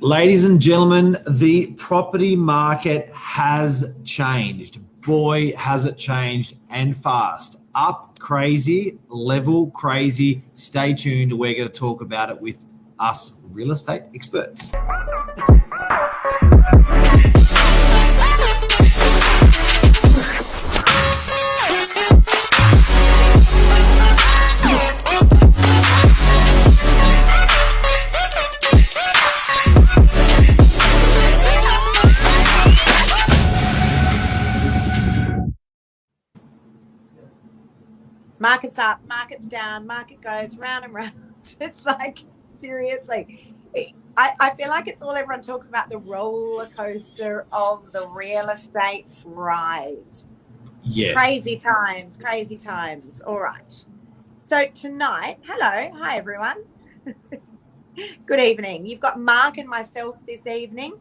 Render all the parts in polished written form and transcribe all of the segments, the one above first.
Ladies and gentlemen, the property market has changed. Boy, has it changed, and fast. Up crazy, level crazy. Stay tuned. We're going to talk about it with us real estate experts. Market's up, market's down, market goes round and round. It's like, seriously. I feel like it's all everyone talks about, the roller coaster of the real estate ride. Yeah. Crazy times. All right. So tonight, hi everyone. Good evening. You've got Mark and myself this evening.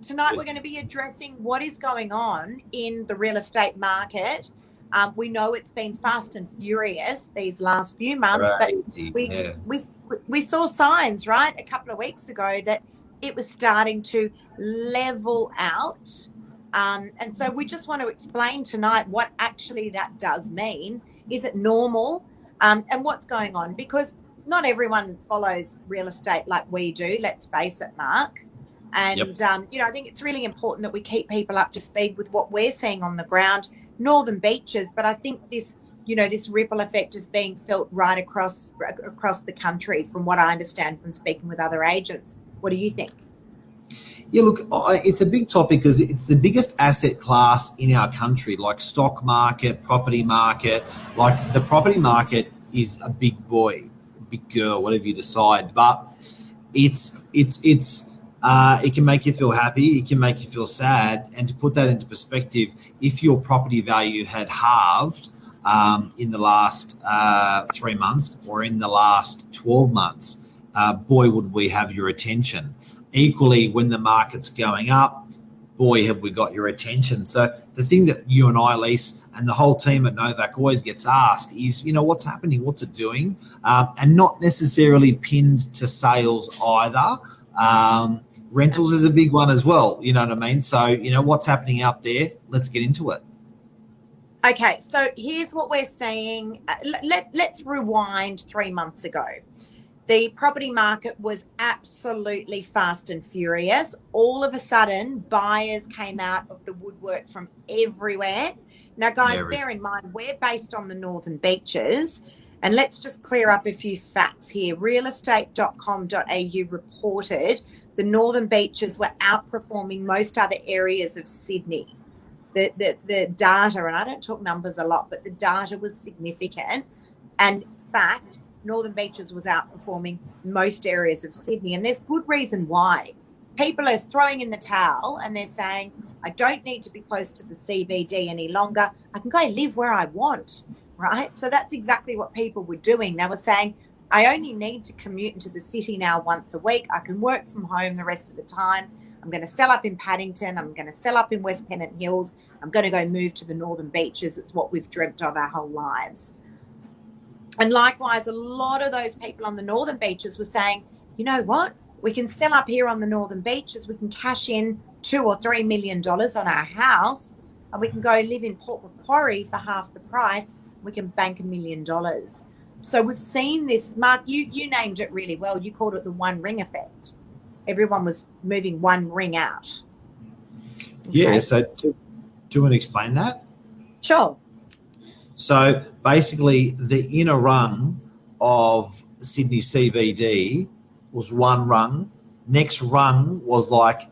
Tonight we're going to be addressing what is going on in the real estate market. We know it's been fast and furious these last few months, Crazy. but we saw signs, right, a couple of weeks ago that it was starting to level out. And so we just want to explain tonight what actually that does mean. Is it normal? And what's going on? Because not everyone follows real estate like we do, let's face it, Mark. And, I think it's really important that we keep people up to speed with what we're seeing on the ground, Northern Beaches. But I think this ripple effect is being felt right across the country, from what I understand from speaking with other agents. What do you think? Yeah, look, it's a big topic because it's the biggest asset class in our country, like stock market, property market. Like the property market is a big boy, big girl, whatever you decide. But it can make you feel happy, it can make you feel sad. And to put that into perspective, if your property value had halved in the last 3 months or in the last 12 months, boy, would we have your attention. Equally, when the market's going up, boy, have we got your attention. So the thing that you and I, Lise, and the whole team at Novak always gets asked is, what's happening? What's it doing? And not necessarily pinned to sales either. Rentals is a big one as well. You know what I mean? So, what's happening out there? Let's get into it. Okay, so here's what we're seeing. Let's rewind 3 months ago. The property market was absolutely fast and furious. All of a sudden, buyers came out of the woodwork from everywhere. Now, guys, bear in mind, we're based on the Northern Beaches. And let's just clear up a few facts here. Realestate.com.au reported the Northern Beaches were outperforming most other areas of Sydney. The data, and I don't talk numbers a lot, but the data was significant. And fact, Northern Beaches was outperforming most areas of Sydney. And there's good reason why. People are throwing in the towel and they're saying, I don't need to be close to the CBD any longer. I can go live where I want, right? So that's exactly what people were doing. They were saying, I only need to commute into the city now once a week. I can work from home the rest of the time. I'm going to sell up in Paddington. I'm going to sell up in West Pennant Hills. I'm going to go move to the Northern Beaches. It's what we've dreamt of our whole lives. And likewise, a lot of those people on the Northern Beaches were saying, you know what? We can sell up here on the Northern Beaches. We can cash in $2 or $3 million on our house, and we can go live in Port Macquarie for half the price. We can bank $1 million. So we've seen this. Mark, you named it really well. You called it the one ring effect. Everyone was moving one ring out. Okay. Yeah, so do you want to explain that? Sure. So basically, the inner rung of Sydney CBD was one rung. Next rung was like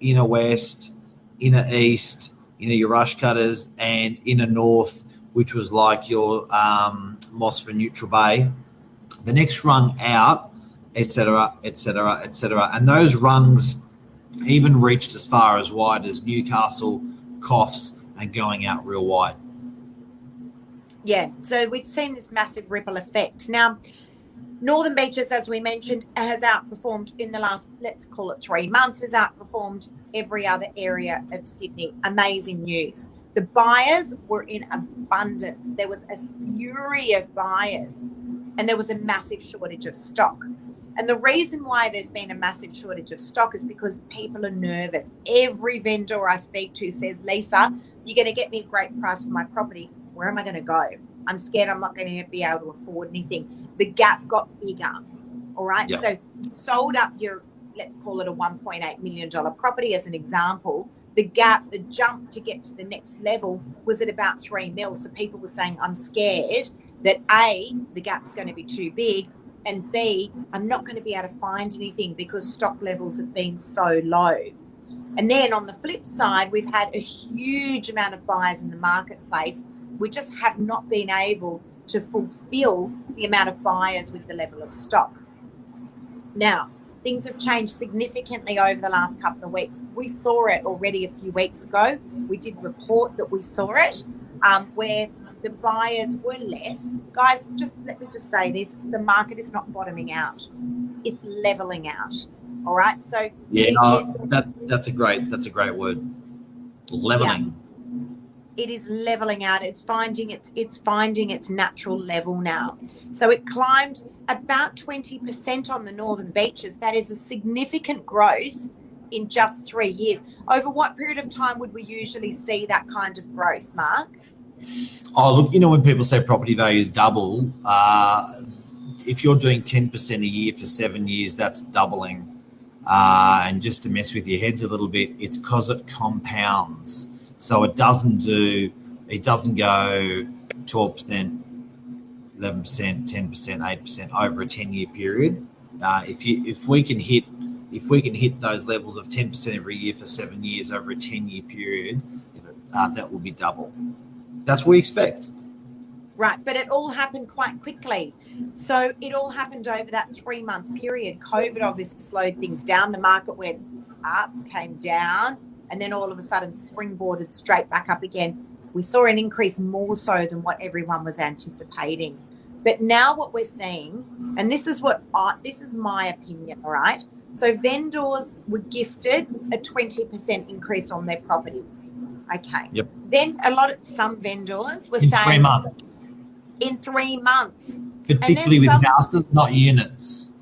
inner west, inner east, your rush cutters, and inner north, which was like your Mossman Neutral Bay. The next rung out, etc., etc., etc. And those rungs even reached as far as wide as Newcastle, Coffs, and going out real wide. Yeah, so we've seen this massive ripple effect. Now, Northern Beaches, as we mentioned, has outperformed in the last, let's call it 3 months, has outperformed every other area of Sydney. Amazing news. The buyers were in abundance. There was a fury of buyers and there was a massive shortage of stock. And the reason why there's been a massive shortage of stock is because people are nervous. Every vendor I speak to says, Lisa, you're going to get me a great price for my property. Where am I going to go? I'm scared I'm not going to be able to afford anything. The gap got bigger. All right. Yep. So you sold up your, let's call it a $1.8 million property as an example. The gap, the jump to get to the next level was at about 3 mil. So people were saying, I'm scared that A, the gap's going to be too big, and B, I'm not going to be able to find anything because stock levels have been so low. And then on the flip side, we've had a huge amount of buyers in the marketplace. We just have not been able to fulfill the amount of buyers with the level of stock. Now, things have changed significantly over the last couple of weeks. We saw it already a few weeks ago. We did report that we saw it, where the buyers were less. Guys, just let me just say this, the market is not bottoming out. It's leveling out. All right. So that's a great word. Leveling. Yeah, it is leveling out. It's finding its natural level now. So it climbed about 20% on the northern beaches. That is a significant growth in just 3 years. Over what period of time would we usually see that kind of growth, Mark? Oh, look, when people say property values double, if you're doing 10% a year for 7 years, that's doubling. And just to mess with your heads a little bit, it's because it compounds. So it doesn't go 12%, 11%, 10%, 8% over a 10-year period. If we can hit those levels of 10% every year for 7 years over a 10-year period, that will be double. That's what we expect. Right, but it all happened quite quickly. So it all happened over that 3-month period. COVID obviously slowed things down. The market went up, came down, and then all of a sudden springboarded straight back up again. We saw an increase more so than what everyone was anticipating. But now what we're seeing, and this is my opinion, all right? So vendors were gifted a 20% increase on their properties. Okay. Yep. Then some vendors were in saying 3 months. In 3 months. Particularly with houses, not units.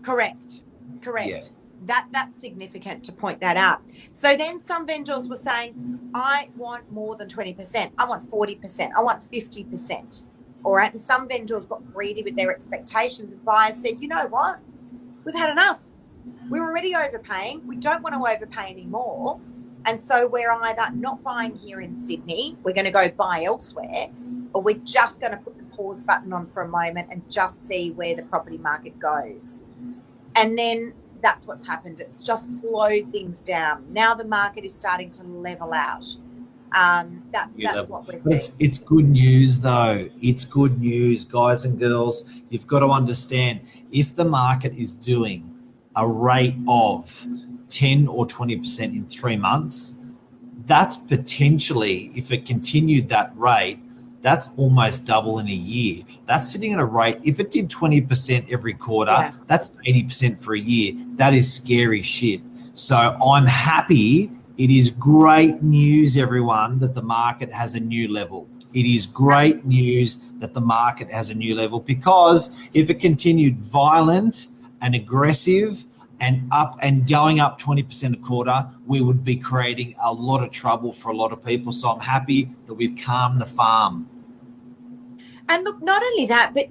Correct. Yeah. That's significant to point that out. So then some vendors were saying, I want more than 20%. I want 40%. I want 50%. All right. And some vendors got greedy with their expectations, and buyers said, you know what? We've had enough. We're already overpaying. We don't want to overpay anymore. And so we're either not buying here in Sydney, we're going to go buy elsewhere, or we're just going to put the pause button on for a moment and just see where the property market goes. And then that's what's happened. It's just slowed things down. Now the market is starting to level out. That's what we're seeing. It's good news, though. It's good news, guys and girls. You've got to understand, if the market is doing a rate of 10 or 20% in 3 months, that's potentially, if it continued that rate, that's almost double in a year. That's sitting at a rate, if it did 20% every quarter, that's 80% for a year. That is scary shit. So I'm happy. It is great news, everyone, that the market has a new level. It is great news that the market has a new level, because if it continued violent and aggressive and up and going up 20% a quarter, we would be creating a lot of trouble for a lot of people. So I'm happy that we've calmed the farm. And look, not only that, but,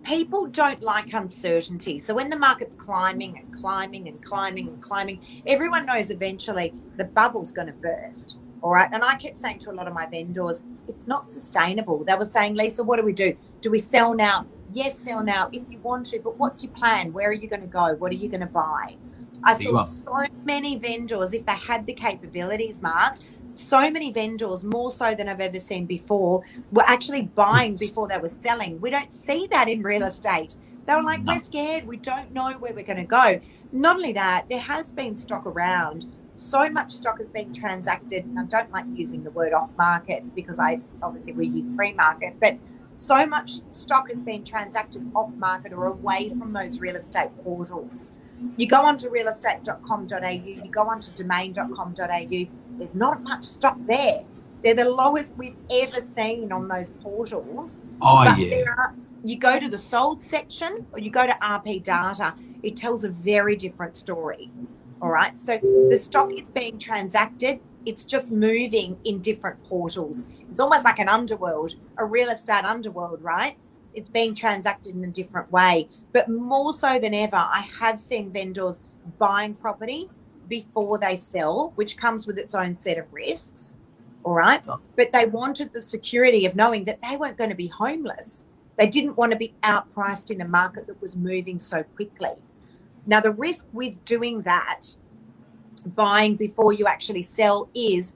people don't like uncertainty. So when the market's climbing and climbing and climbing and climbing, everyone knows eventually the bubble's going to burst. All right. And I kept saying to a lot of my vendors, it's not sustainable. They were saying, Lisa, what do we do? Do we sell now? Yes, sell now if you want to, but what's your plan? Where are you going to go? What are you going to buy? I saw so many vendors, if they had the capabilities, Mark, so many vendors, more so than I've ever seen before, were actually buying before they were selling. We don't see that in real estate. They were like, we're scared. We don't know where we're going to go. Not only that, there has been stock around. So much stock has been transacted. And I don't like using the word off market, because we use pre-market, but so much stock has been transacted off market or away from those real estate portals. You go onto realestate.com.au, you go onto domain.com.au, there's not much stock there. They're the lowest we've ever seen on those portals. Oh, but yeah. You go to the sold section or you go to RP data, it tells a very different story. All right. So the stock is being transacted. It's just moving in different portals. It's almost like an underworld, a real estate underworld, right? It's being transacted in a different way. But more so than ever, I have seen vendors buying property before they sell, which comes with its own set of risks. All right. But they wanted the security of knowing that they weren't going to be homeless. They didn't want to be outpriced in a market that was moving so quickly. Now, the risk with doing that, buying before you actually sell, is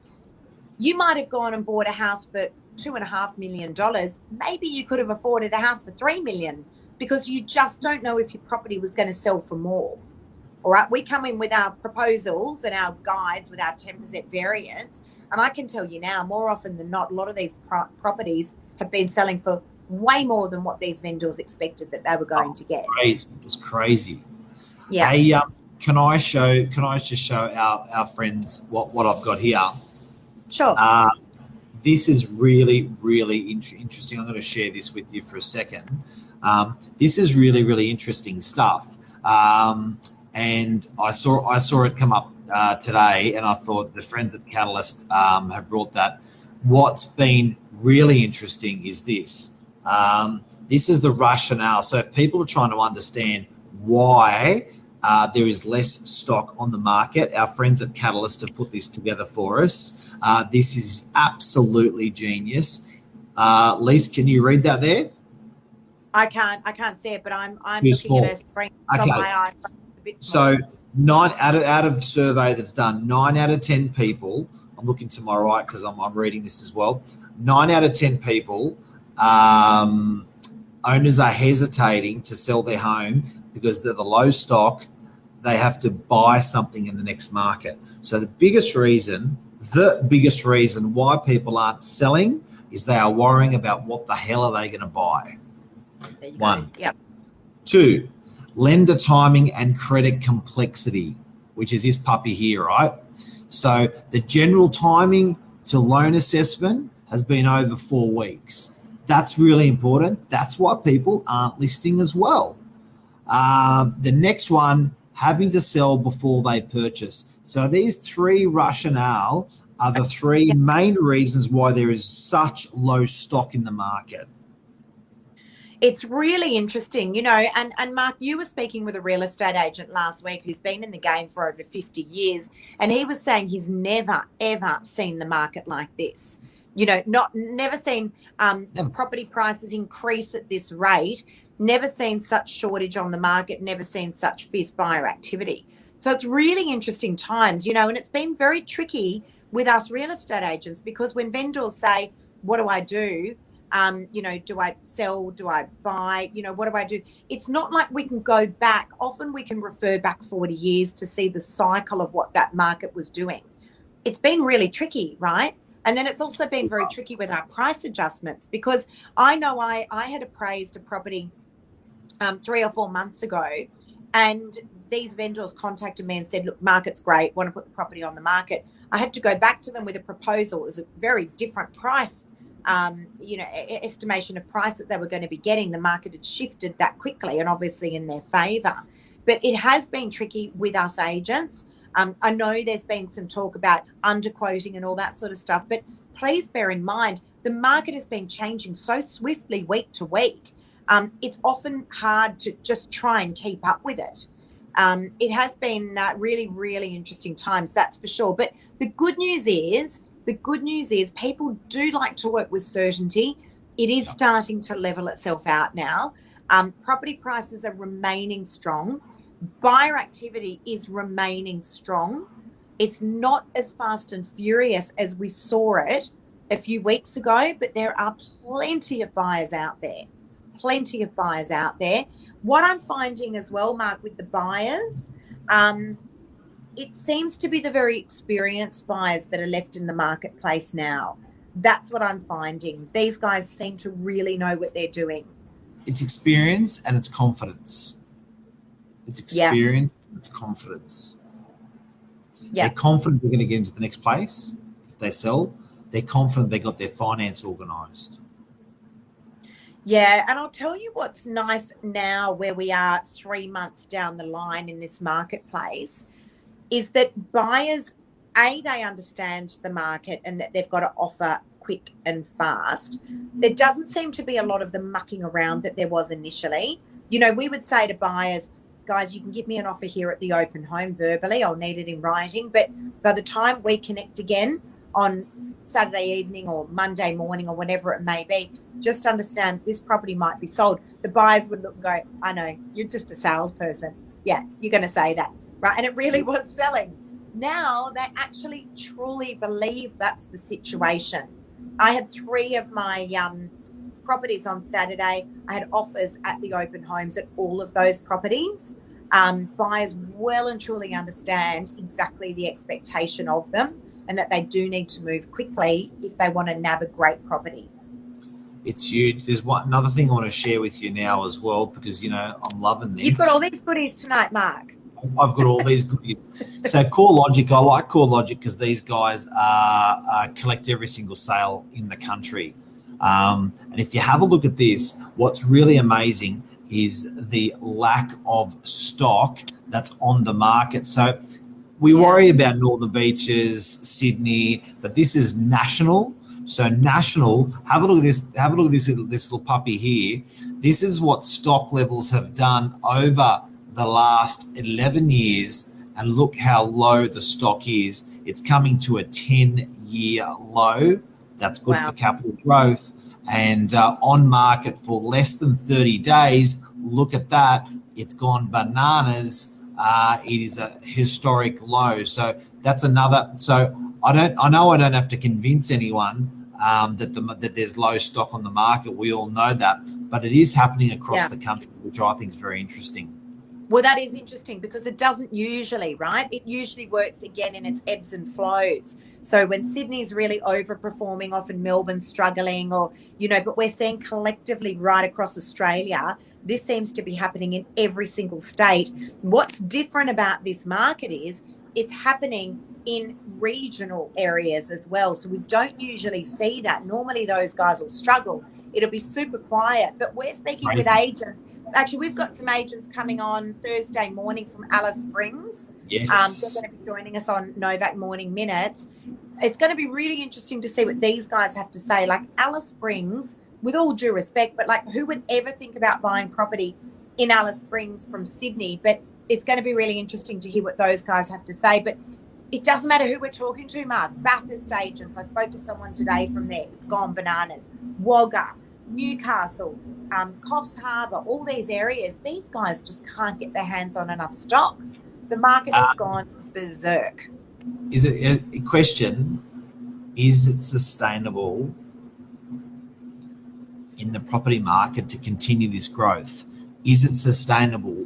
you might have gone and bought a house for $2.5 million. Maybe you could have afforded a house for $3 million because you just don't know if your property was going to sell for more. All right. We come in with our proposals and our guides with our 10% variance. And I can tell you now, more often than not, a lot of these properties have been selling for way more than what these vendors expected that they were going to get. Crazy. It's crazy. Yeah. Hey, can I just show our friends what I've got here? Sure. This is really, really interesting. I'm going to share this with you for a second. This is really, really interesting stuff. And I saw it come up today, and I thought the friends at Catalyst have brought that. What's been really interesting is this. This is the rationale. So if people are trying to understand why there is less stock on the market, our friends at Catalyst have put this together for us. This is absolutely genius. Lise, can you read that there? I can't see it, but I'm looking at a screen on my eye. So 9 out of survey that's done, 9 out of 10 people, I'm looking to my right because I'm reading this as well. 9 out of 10 people, owners are hesitating to sell their home because they're the low stock. They have to buy something in the next market. So the biggest reason why people aren't selling is they are worrying about what the hell are they going to buy. There you One. Go. Yep. 2, lender timing and credit complexity, which is this puppy here, right? So the general timing to loan assessment has been over 4 weeks. That's really important. That's why people aren't listing as well. The next one, having to sell before they purchase. So these 3 rationale are the 3 main reasons why there is such low stock in the market. It's really interesting, and Mark, you were speaking with a real estate agent last week who's been in the game for over 50 years, and he was saying he's never, ever seen the market like this. Never seen property prices increase at this rate, never seen such shortage on the market, never seen such fierce buyer activity. So it's really interesting times, and it's been very tricky with us real estate agents because when vendors say, what do I do? Do I sell? Do I buy? What do I do? It's not like we can go back. Often we can refer back 40 years to see the cycle of what that market was doing. It's been really tricky, right? And then it's also been very tricky with our price adjustments because I know I had appraised a property 3 or 4 months ago, and these vendors contacted me and said, look, market's great, want to put the property on the market. I had to go back to them with a proposal. It was a very different price. Estimation of price that they were going to be getting. The market had shifted that quickly and obviously in their favour. But it has been tricky with us agents. I know there's been some talk about underquoting and all that sort of stuff, but please bear in mind, the market has been changing so swiftly week to week. It's often hard to just try and keep up with it. It has been really, really interesting times, that's for sure. But the good news is people do like to work with certainty. It is starting to level itself out now. Property prices are remaining strong. Buyer activity is remaining strong. It's not as fast and furious as we saw it a few weeks ago, but there are plenty of buyers out there. What I'm finding as well, Mark, with the buyers, it seems to be the very experienced buyers that are left in the marketplace now. That's what I'm finding. These guys seem to really know what they're doing. It's experience and it's confidence. It's experience and it's confidence. Yeah. They're confident they're going to get into the next place if they sell. They're confident they got their finance organised. Yeah, and I'll tell you what's nice now where we are 3 months down the line in this marketplace is that buyers, A, they understand the market and that they've got to offer quick and fast. There doesn't seem to be a lot of the mucking around that there was initially. You know, we would say to buyers, guys, you can give me an offer here at the open home verbally. I'll need it in writing. But by the time we connect again on Saturday evening or Monday morning or whenever it may be, just understand this property might be sold. The buyers would look and go, I know, you're just a salesperson. Yeah, you're going to say that, right? And it really was selling. Now they actually truly believe that's the situation. I had 3 of my properties on Saturday. I had offers at the open homes at all of those properties. Buyers well and truly understand exactly the expectation of them and that they do need to move quickly if they want to nab a great property. It's huge. There's another thing I want to share with you now as well, because, you know, I'm loving this. You've got all these goodies tonight, Mark. I've got all these goodies. So CoreLogic, I like CoreLogic because these guys collect every single sale in the country. And if you have a look at this, what's really amazing is the lack of stock that's on the market. So we worry about Northern Beaches, Sydney, but this is national. So national, have a look at this. Have a look at this little puppy here. This is what stock levels have done over the last 11 years, and look how low the stock is. It's coming to a 10-year low. That's good for capital growth. And on market for less than 30 days, look at that. It's gone bananas. It is a historic low. So that's another. So I know I don't have to convince anyone that there's low stock on the market. We all know that, but it is happening across the country, which I think is very interesting. Well, that is interesting because it doesn't usually, right? It usually works again in its ebbs and flows. So when Sydney's really overperforming, often Melbourne's struggling, or, you know, but we're seeing collectively right across Australia, this seems to be happening in every single state. What's different about this market is it's happening in regional areas as well. So we don't usually see that. Normally those guys will struggle. It'll be super quiet, but we're speaking with agents. Actually, we've got some agents coming on Thursday morning from Alice Springs. Yes. They're going to be joining us on Novak Morning Minutes. It's going to be really interesting to see what these guys have to say. Like Alice Springs, with all due respect, but like who would ever think about buying property in Alice Springs from Sydney? But it's going to be really interesting to hear what those guys have to say. But it doesn't matter who we're talking to, Mark. Bathurst agents. I spoke to someone today from there. It's gone bananas. Wagga, Newcastle, Coffs Harbour, all these areas, these guys just can't get their hands on enough stock. The market has gone berserk. Is it a question? Is it sustainable in the property market to continue this growth? Is it sustainable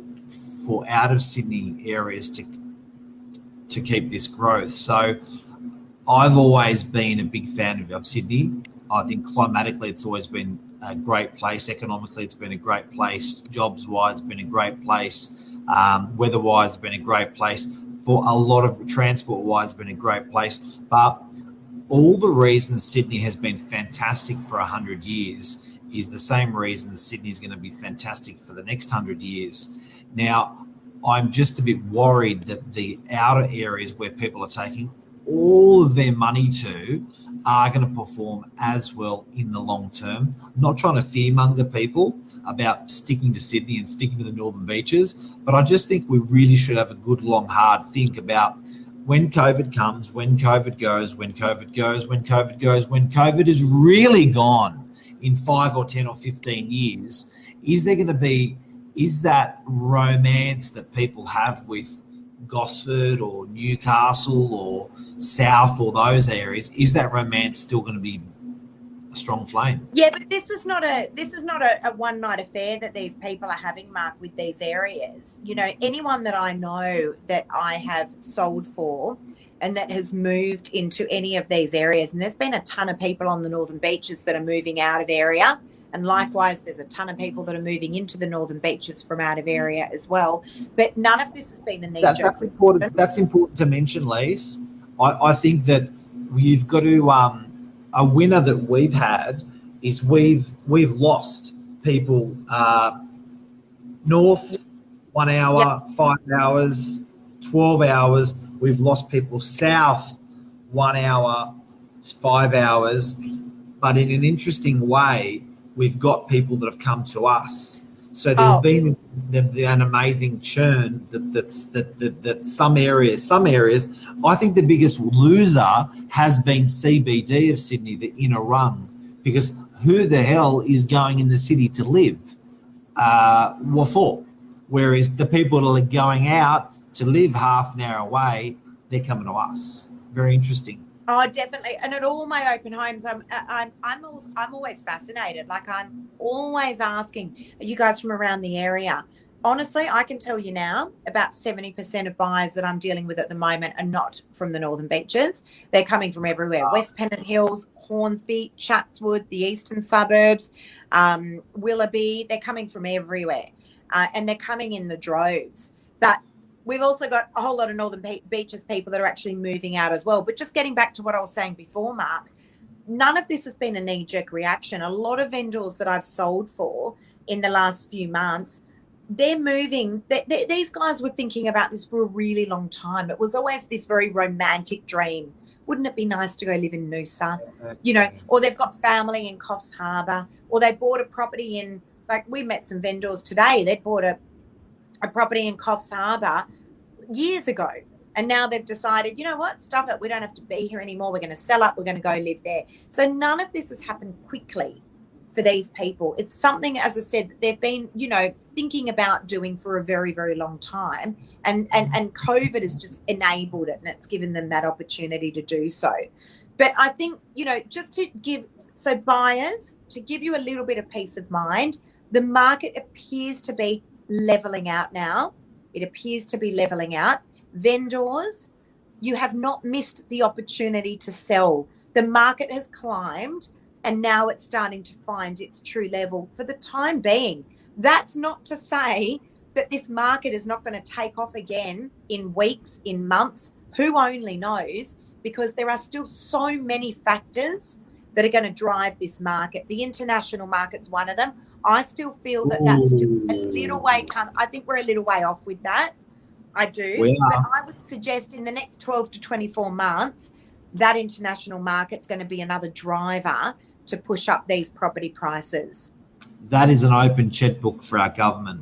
for out of Sydney areas to keep this growth? So I've always been a big fan of Sydney. I think climatically it's always been a great place. Economically, it's been a great place. Jobs-wise, it's been a great place. Weather-wise, it's been a great place. For a lot of transport-wise, it's been a great place. But all the reasons Sydney has been fantastic for 100 years is the same reason Sydney is going to be fantastic for the next 100 years. Now, I'm just a bit worried that the outer areas where people are taking all of their money to are going to perform as well in the long term. I'm not trying to fearmonger people about sticking to Sydney and sticking to the Northern Beaches, but I just think we really should have a good, long, hard think about when COVID comes, when COVID goes, when COVID goes, when COVID goes, when COVID is really gone in 5 or 10 or 15 years, is that romance that people have with Gosford or Newcastle or South or those areas, is that romance still going to be a strong flame? Yeah, but this is not a one night affair that these people are having, Mark, with these areas. You know, anyone that I know that I have sold for and that has moved into any of these areas, and there's been a ton of people on the Northern Beaches that are moving out of area. And likewise, there's a ton of people that are moving into the Northern Beaches from out of area as well. But none of this has been a knee-jerk. That's important. That's important to mention, Lise. I think that you've got to a winner that we've had is we've lost people north, 1 hour, 5 hours, 12 hours. We've lost people south, 1 hour, 5 hours. But in an interesting way, we've got people that have come to us. So there's been an amazing churn that some areas. I think the biggest loser has been CBD of Sydney, the inner rung, because who the hell is going in the city to live? What for? Whereas the people that are going out to live half an hour away, they're coming to us. Very interesting. Oh, definitely. And at all my open homes, I'm always fascinated. Like, I'm always asking, are you guys from around the area? Honestly, I can tell you now, about 70% of buyers that I'm dealing with at the moment are not from the Northern Beaches. They're coming from everywhere. West Pennant Hills, Hornsby, Chatswood, the eastern suburbs, Willoughby. They're coming from everywhere. And they're coming in the droves. But we've also got a whole lot of Northern Beaches people that are actually moving out as well. But just getting back to what I was saying before, Mark, none of this has been a knee-jerk reaction. A lot of vendors that I've sold for in the last few months, they're moving. These guys were thinking about this for a really long time. It was always this very romantic dream. Wouldn't it be nice to go live in Noosa? You know, or they've got family in Coffs Harbour, or they bought a property in, like, we met some vendors today. They bought a property in Coffs Harbour years ago, and now they've decided, you know what, stuff it, we don't have to be here anymore, we're going to sell up, we're going to go live there. So none of this has happened quickly for these people. It's something, as I said, that they've been, you know, thinking about doing for a very, very long time, and COVID has just enabled it, and it's given them that opportunity to do so. But I think, you know, just to give, so buyers, to give you a little bit of peace of mind, the market appears to be leveling out now. It appears to be leveling out. Vendors, you have not missed the opportunity to sell. The market has climbed, and now it's starting to find its true level for the time being. That's not to say that this market is not going to take off again in weeks, in months. Who only knows? Because there are still so many factors that are going to drive this market. The international market's one of them. I still feel that that's still a little way I think we're a little way off with that. I do. But I would suggest in the next 12 to 24 months, that international market's going to be another driver to push up these property prices. That is an open checkbook for our government.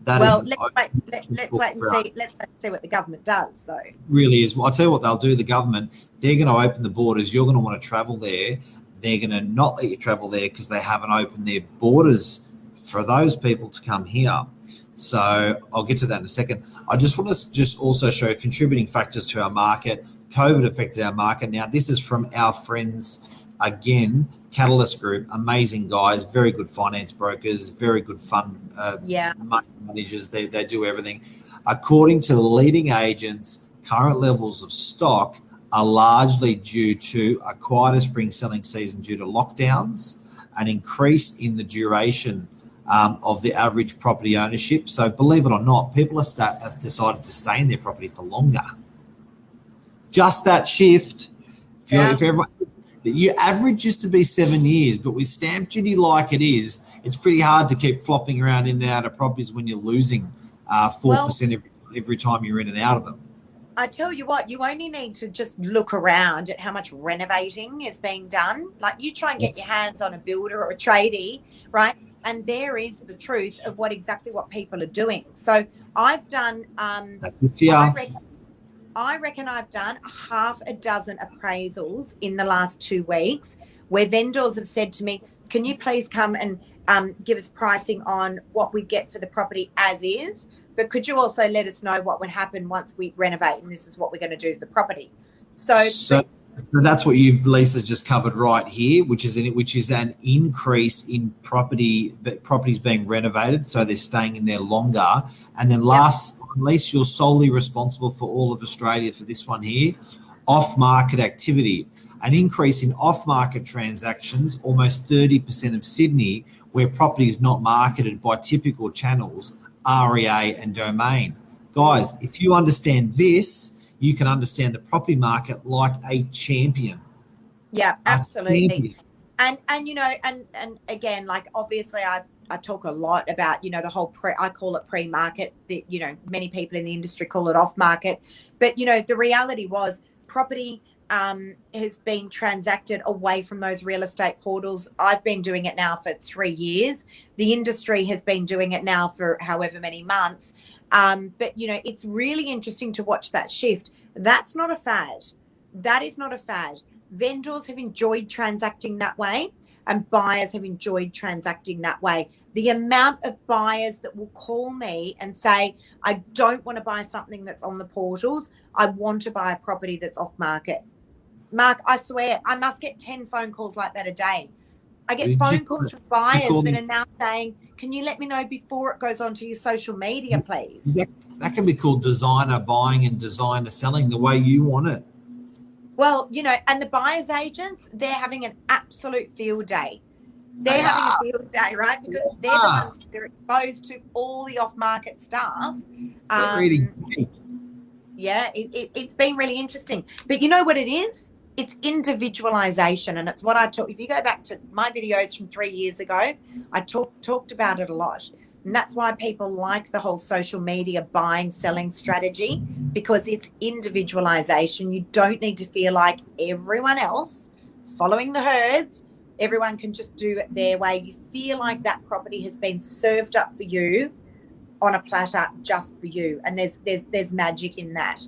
Let's wait and see what the government does, though. Really is. Well, I'll tell you what they'll do, the government, they're going to open the borders. You're going to want to travel there. They're going to not let you travel there because they haven't opened their borders for those people to come here. So I'll get to that in a second. I just want to also show contributing factors to our market. COVID affected our market. Now, this is from our friends, again, Catalyst Group, amazing guys, very good finance brokers, very good fund money managers. They do everything. According to the leading agents, current levels of stock are largely due to a quieter spring selling season due to lockdowns, an increase in the duration of the average property ownership. So believe it or not, people have decided to stay in their property for longer. Just that shift. If everyone, your average used to be 7 years, but with stamp duty like it is, it's pretty hard to keep flopping around in and out of properties when you're losing 4% every time you're in and out of them. I tell you what, you only need to just look around at how much renovating is being done. Like, you try and get your hands on a builder or a tradie, right? And there is the truth of exactly what people are doing. So I've done, I reckon I've done half a dozen appraisals in the last 2 weeks where vendors have said to me, can you please come and give us pricing on what we get for the property as is? But could you also let us know what would happen once we renovate, and this is what we're going to do to the property? So that's what Lisa's just covered right here, which is an increase in properties being renovated, so they're staying in there longer. And then least you're solely responsible for all of Australia for this one here, off-market activity. An increase in off-market transactions, almost 30% of Sydney, where property is not marketed by typical channels, REA and Domain. Guys, if you understand this, you can understand the property market like a champion. Yeah, absolutely. And you know, and again, like obviously I talk a lot about, you know, the whole I call it pre-market, that, you know, many people in the industry call it off market. But, you know, the reality was property has been transacted away from those real estate portals. I've been doing it now for 3 years. The industry has been doing it now for however many months. But, you know, it's really interesting to watch that shift. That's not a fad. That is not a fad. Vendors have enjoyed transacting that way, and buyers have enjoyed transacting that way. The amount of buyers that will call me and say, I don't want to buy something that's on the portals. I want to buy a property that's off market. Mark, I swear, I must get 10 phone calls like that a day. I get phone calls from buyers that are now saying, can you let me know before it goes onto your social media, please? That can be called designer buying and designer selling the way you want it. Well, you know, and the buyer's agents, they're having an absolute field day. They're having a field day, right? Because they're the ones that are exposed to all the off-market stuff. They're reading. Yeah, it's been really interesting. But you know what it is? It's individualization, and it's what I talk. If you go back to my videos from 3 years ago, I talked about it a lot. And that's why people like the whole social media buying, selling strategy, because it's individualization. You don't need to feel like everyone else following the herds. Everyone can just do it their way. You feel like that property has been served up for you on a platter just for you. And there's magic in that.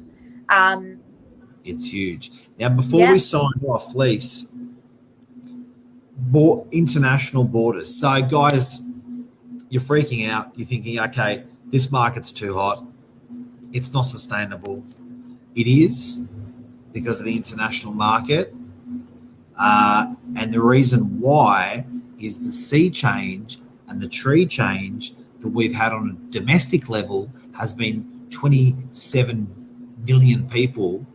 It's huge. Now, before we sign off, Lise, international borders. So, guys, you're freaking out. You're thinking, okay, this market's too hot. It's not sustainable. It is because of the international market. And the reason why is the sea change and the tree change that we've had on a domestic level has been 27 million people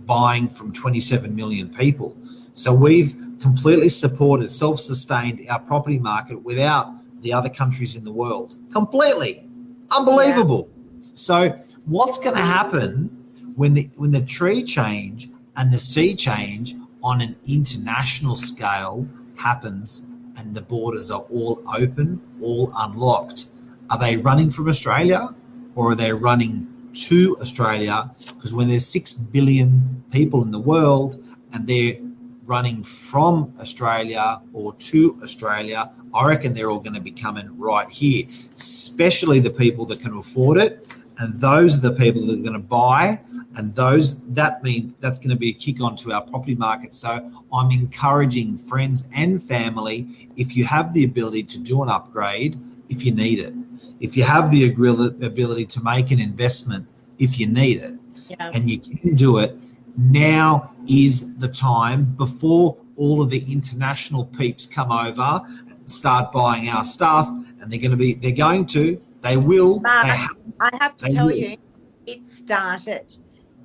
buying from 27 million people. So we've completely supported, self-sustained our property market without the other countries in the world. Completely. Unbelievable. Yeah. So what's going to happen when the tree change and the sea change on an international scale happens and the borders are all open, all unlocked? Are they running from Australia or are they running to Australia? Because when there's 6 billion people in the world and they're running from Australia or to Australia, I reckon they're all going to be coming right here, especially the people that can afford it. And those are the people that are going to buy, and that means that's going to be a kick on to our property market. So I'm encouraging friends and family, if you have the ability to do an upgrade, if you need it, if you have the ability to make an investment, if you need it, and you can do it, now is the time before all of the international peeps come over and start buying our stuff, and they will. Mark, I have to tell you, it started.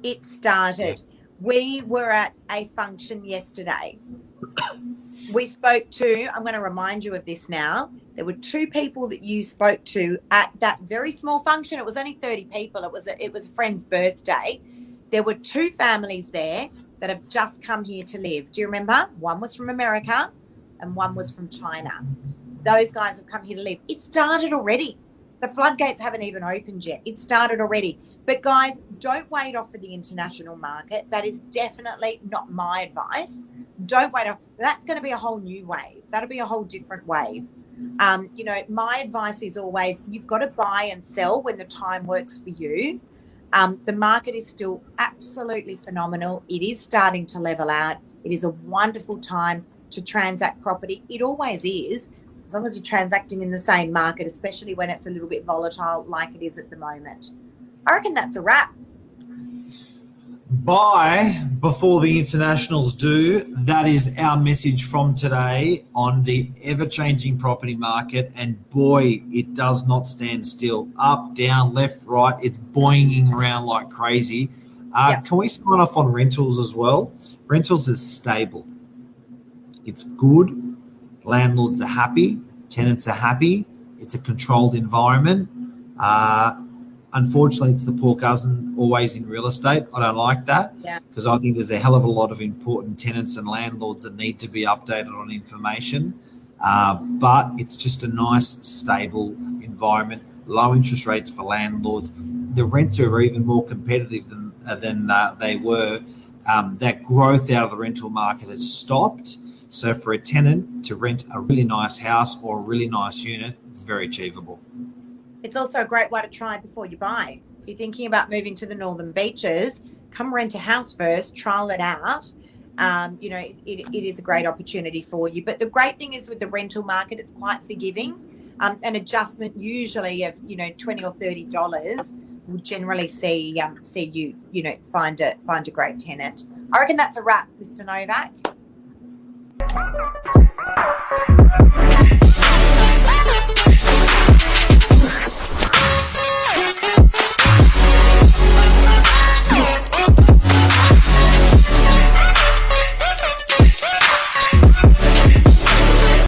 Yeah. We were at a function yesterday. We spoke to, I'm going to remind you of this now. There were 2 people that you spoke to at that very small function. It was only 30 people. It was a friend's birthday. There were 2 families there that have just come here to live. Do you remember? One was from America and one was from China. Those guys have come here to live. It started already. The floodgates haven't even opened yet. It started already. But guys, don't wait off for the international market. That is definitely not my advice. Don't wait off. That's going to be a whole new wave. That'll be a whole different wave. You know, my advice is always, you've got to buy and sell when the time works for you. The market is still absolutely phenomenal. It is starting to level out. It is a wonderful time to transact property. It always is, as long as you're transacting in the same market, especially when it's a little bit volatile like it is at the moment. I reckon that's a wrap. Buy before the internationals do. That is our message from today on the ever-changing property market. And boy, it does not stand still. Up, down, left, right. It's boinging around like crazy. Can we sign off on rentals as well? Rentals is stable. It's good. Landlords are happy. Tenants are happy. It's a controlled environment. Unfortunately, it's the poor cousin always in real estate. I don't like that because I think there's a hell of a lot of important tenants and landlords that need to be updated on information. But it's just a nice, stable environment, low interest rates for landlords. The rents are even more competitive than they were. That growth out of the rental market has stopped. So for a tenant to rent a really nice house or a really nice unit, it's very achievable. It's also a great way to try before you buy. If you're thinking about moving to the Northern Beaches, come rent a house first, trial it out. It is a great opportunity for you. But the great thing is with the rental market, it's quite forgiving. An adjustment usually of, $20 or $30 will generally see you, find a great tenant. I reckon that's a wrap, Mr. Novak.